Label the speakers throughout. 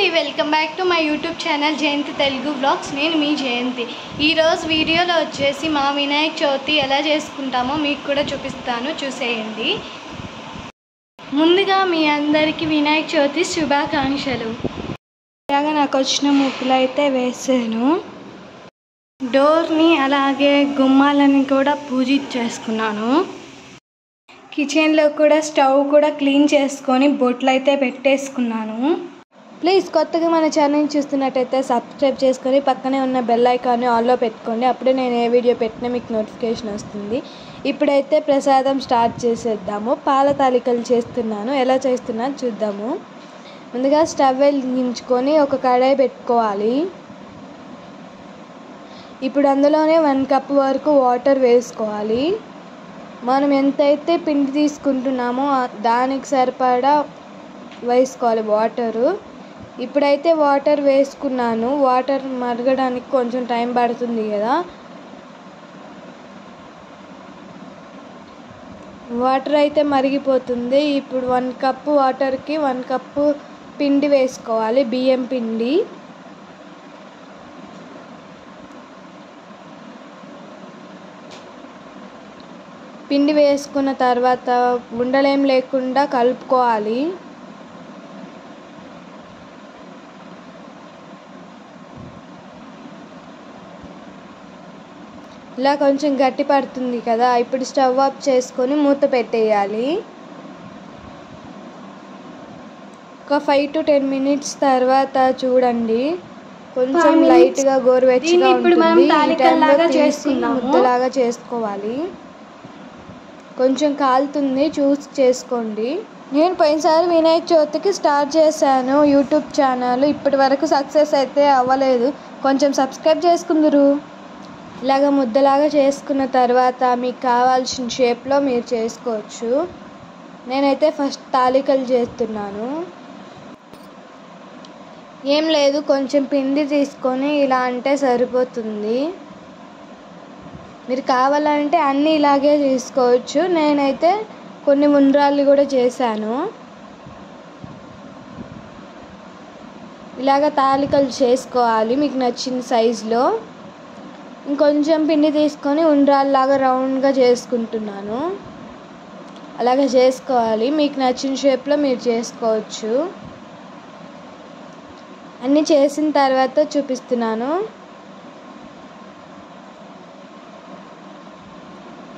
Speaker 1: అండి, welcome back to my YouTube channel Jayanthi Telugu vlogs. నేను మీ జయంతి. ఈరోజు వీడియోలో వచ్చేసి మా వినాయక చవితి ఎలా చేసుకుంటామో మీకు కూడా చూపిస్తాను, చూసేయండి. ముందుగా మీ అందరికీ వినాయక చవితి శుభాకాంక్షలు. ఇలాగా నాకు వచ్చిన ముగ్గులు అయితే వేసాను. డోర్ని అలాగే గుమ్మాలని కూడా పూజించేసుకున్నాను. కిచెన్లో కూడా స్టవ్ కూడా క్లీన్ చేసుకొని బొట్లు అయితే పెట్టేసుకున్నాను. ప్లీజ్ కొత్తగా మన ఛానల్ చూస్తున్నట్టయితే సబ్స్క్రైబ్ చేసుకొని పక్కనే ఉన్న బెల్ ఐకాన్ని ఆన్లో పెట్టుకోండి. అప్పుడే నేను ఏ వీడియో పెట్టినా మీకు నోటిఫికేషన్ వస్తుంది. ఇప్పుడైతే ప్రసాదం స్టార్ట్ చేసేద్దాము. పాల తాలికలు చేస్తున్నాను. ఎలా చేస్తున్నాను చూద్దాము. ముందుగా స్టవ్ వెలిగించుకొని ఒక కడాయి పెట్టుకోవాలి. ఇప్పుడు అందులోనే 1 కప్ వరకు వాటర్ వేసుకోవాలి. మనం ఎంతైతే పిండి తీసుకుంటున్నామో దానికి సరిపడా వేసుకోవాలి వాటరు. ఇప్పుడైతే వాటర్ వేసుకున్నాను. వాటర్ మరగడానికి కొంచెం టైం పడుతుంది కదా. వాటర్ అయితే మరిగిపోతుంది. ఇప్పుడు 1 కప్ వాటర్కి 1 కప్పు పిండి వేసుకోవాలి, బియ్యం పిండి. పిండి వేసుకున్న తర్వాత ఉండలేం లేకుండా కలుపుకోవాలి. ఇలా కొంచెం గట్టి పడుతుంది కదా. ఇప్పుడు స్టవ్ ఆఫ్ చేసుకొని మూత పెట్టేయాలి. ఒక 5 to 10 minutes తర్వాత చూడండి, కొంచెం లైట్గా గోరువెచ్చగా ఉంటుంది. ఈ టైంలో తీసి ముద్దలాగా చేసుకోవాలి. కొంచెం కాలుతుంది, చూసి చేసుకోండి. నేను పోయినసారి వినాయక చవితికి స్టార్ట్ చేశాను యూట్యూబ్ ఛానల్. ఇప్పటి వరకు సక్సెస్ అయితే అవ్వలేదు. కొంచెం సబ్స్క్రైబ్ చేసుకుందరు. ఇలాగ ముద్దలాగా చేసుకున్న తర్వాత మీకు కావాల్సిన షేప్లో మీరు చేసుకోవచ్చు. నేనైతే ఫస్ట్ తాలికలు చేస్తున్నాను. ఏం లేదు, కొంచెం పిండి తీసుకొని ఇలా అంటే సరిపోతుంది. మీరు కావాలంటే అన్నీ ఇలాగే చేసుకోవచ్చు. నేనైతే కొన్ని ఉండ్రాళ్ళు కూడా చేశాను. ఇలాగ తాలికలు చేసుకోవాలి మీకు నచ్చిన సైజులో. ఇంకొంచెం పిండి తీసుకొని ఉండ్రాళ్ళలాగా రౌండ్గా చేసుకుంటున్నాను. అలాగే చేసుకోవాలి. మీకు నచ్చిన షేప్లో మీరు చేసుకోవచ్చు. అన్నీ చేసిన తర్వాత చూపిస్తున్నాను.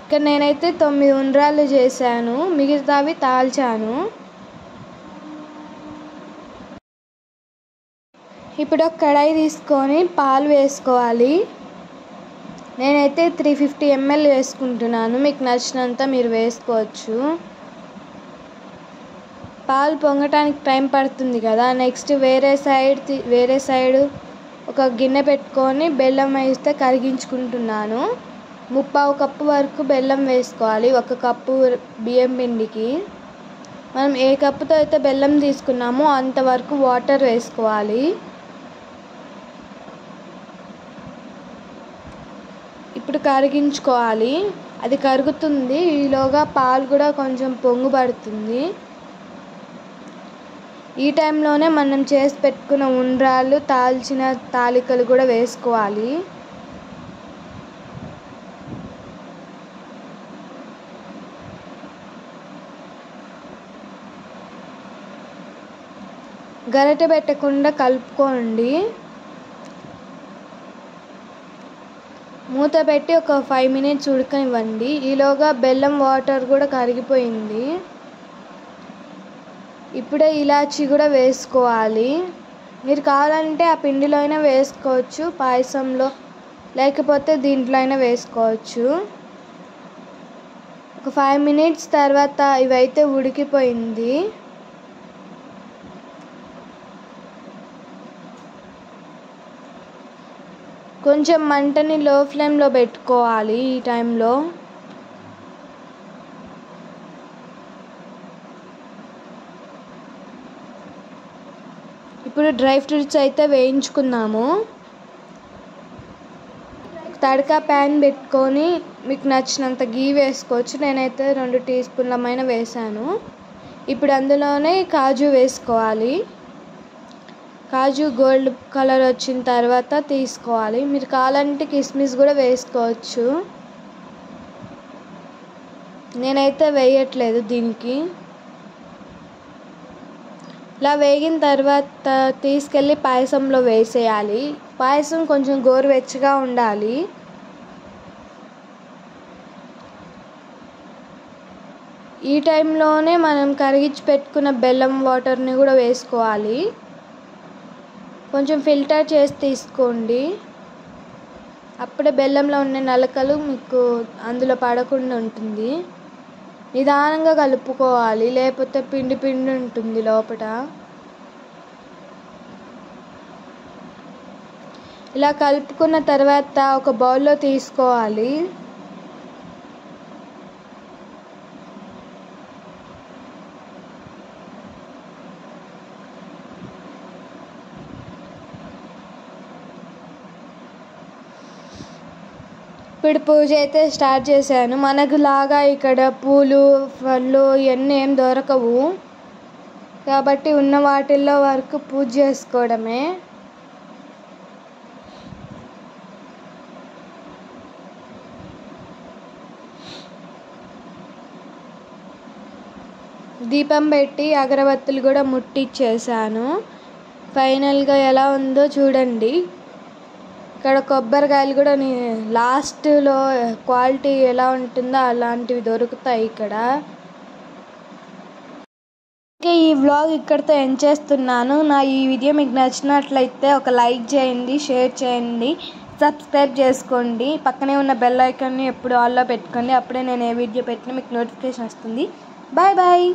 Speaker 1: ఇక్కడ నేనైతే 9 ఉండ్రాళ్ళు చేశాను, మిగతావి తాల్చాను. ఇప్పుడు ఒక కడాయి తీసుకొని పాలు వేసుకోవాలి. నేనైతే 350 ml వేసుకుంటున్నాను. మీకు నచ్చినంత మీరు వేసుకోవచ్చు. పాలు పొంగటానికి టైం పడుతుంది కదా. నెక్స్ట్ వేరే సైడ్ ఒక గిన్నె పెట్టుకొని బెల్లం వేస్తే కరిగించుకుంటున్నాను. 3/4 కప్పు వరకు బెల్లం వేసుకోవాలి 1 కప్పు బియ్యం పిండికి. మనం ఏ కప్పుతో అయితే బెల్లం తీసుకున్నామో అంతవరకు వాటర్ వేసుకోవాలి. ఇప్పుడు కరిగించుకోవాలి. అది కరుగుతుంది. ఈలోగా పాలు కూడా కొంచెం పొంగు పడుతుంది. ఈ టైంలోనే మనం చేసి పెట్టుకున్న ఉండ్రాళ్ళు, తాల్చిన తాలికలు కూడా వేసుకోవాలి. గరిటె పెట్టకుండా కలుపుకోండి. మూత పెట్టి ఒక 5 minutes ఉడకనివ్వండి. ఈలోగా బెల్లం వాటర్ కూడా కరిగిపోయింది. ఇప్పుడే ఇలాచి కూడా వేసుకోవాలి. మీరు కావాలంటే ఆ పిండిలో అయినా వేసుకోవచ్చు, పాయసంలో, లేకపోతే దీంట్లో అయినా వేసుకోవచ్చు. ఒక 5 minutes తర్వాత ఇవైతే ఉడికిపోయింది. కొంచెం మంటని లో ఫ్లేమ్లో పెట్టుకోవాలి ఈ టైంలో. ఇప్పుడు డ్రై ఫ్రూట్స్ అయితే వేయించుకుందాము. తడకా ప్యాన్ పెట్టుకొని మీకు నచ్చినంత గీ వేసుకోవచ్చు. నేనైతే 2 టీ స్పూన్ల వేసాను. ఇప్పుడు అందులోనే కాజు వేసుకోవాలి. కాజు గోల్డ్ కలర్ వచ్చిన తర్వాత తీసుకోవాలి. మీరు కావాలంటే కిస్మిస్ కూడా వేసుకోవచ్చు. నేనైతే వేయట్లేదు దీనికి. ఇలా వేగిన తర్వాత తీసుకెళ్ళి పాయసంలో వేసేయాలి. పాయసం కొంచెం గోరువెచ్చగా ఉండాలి. ఈ టైంలోనే మనం కరిగించి పెట్టుకున్న బెల్లం వాటర్ని కూడా వేసుకోవాలి. కొంచెం ఫిల్టర్ చేసి తీసుకోండి. అప్పుడే బెల్లంలో ఉన్న నలకలు మీకు అందులో పడకుండా ఉంటుంది. నిదానంగా కలుపుకోవాలి, లేకపోతే పిండి పిండి ఉంటుంది లోపల. ఇలా కలుపుకున్న తర్వాత ఒక బౌల్లో తీసుకోవాలి. ఇప్పుడు పూజ అయితే స్టార్ట్ చేశాను. మనకు లాగా ఇక్కడ పూలు పళ్ళు ఇవన్నీ ఏం దొరకవు కాబట్టి ఉన్న వాటిల్లో వరకు పూజ చేసుకోవడమే. దీపం పెట్టి అగరబత్తులు కూడా ముట్టించేసాను. ఫైనల్గా ఎలా ఉందో చూడండి. ఇక్కడ కొబ్బరికాయలు కూడా లాస్ట్లో క్వాలిటీ ఎలా ఉంటుందో అలాంటివి దొరుకుతాయి ఇక్కడ. ఇంకా ఈ వ్లాగ్ ఇక్కడితో ఎండ్ చేస్తున్నాను. నా ఈ వీడియో మీకు నచ్చినట్లయితే ఒక లైక్ చేయండి, షేర్ చేయండి, సబ్స్క్రైబ్ చేసుకోండి. పక్కనే ఉన్న బెల్ ఐకాన్ని ఎప్పుడు ఆల్లో పెట్టుకోండి. అప్పుడే నేను ఏ వీడియో పెట్టినా మీకు నోటిఫికేషన్ వస్తుంది. Bye bye.